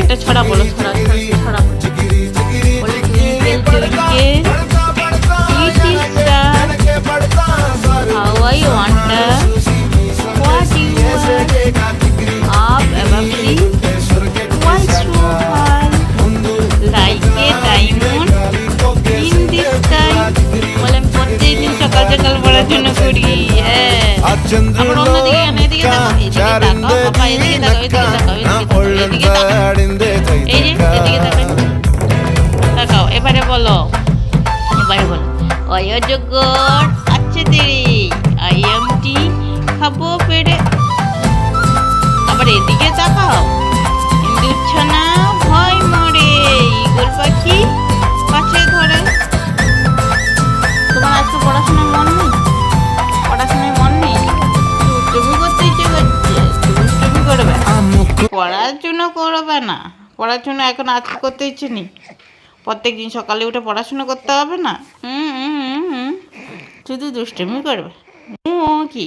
একটা ছড়া বলো, ছড়া ছড়া বলো। How I wonder what you were up above the why so high like a diamond in the sky। বলেন প্রত্যেকদিন সকাল সকাল পড়ার জন্য করি। আমরা অন্যদিকে এদিকে তাকাও, এদিকে তাকাও বাবা, এদিকে তাকাও, এদিকে তাকাও, এদিকে তাকাও, এই যে এদিকে তাকাও তাকাও। এবারে বলো, এবারে বলো অযোগ্যর আচ্ছা তেরি আই এম টি খাবো পেড়ে। আবার এদিকে তাকাও, ইন্দুচ্ছনা ভয় মরে ঈগল পাখি কাছে ধরে। তোমার আজকে পড়াশোনায় মন নেই? পড়াশোনায় মন নেই? দুষ্টুমি করতে ইচ্ছে করছে, দুষ্টুমি করবে, পড়াশোনা করবে না। পড়াশোনা এখন আজকে করতে ইচ্ছে নেই? প্রত্যেক দিন সকালে উঠে পড়াশোনা করতে হবে না? শুধু দুষ্টুমি করবে। কি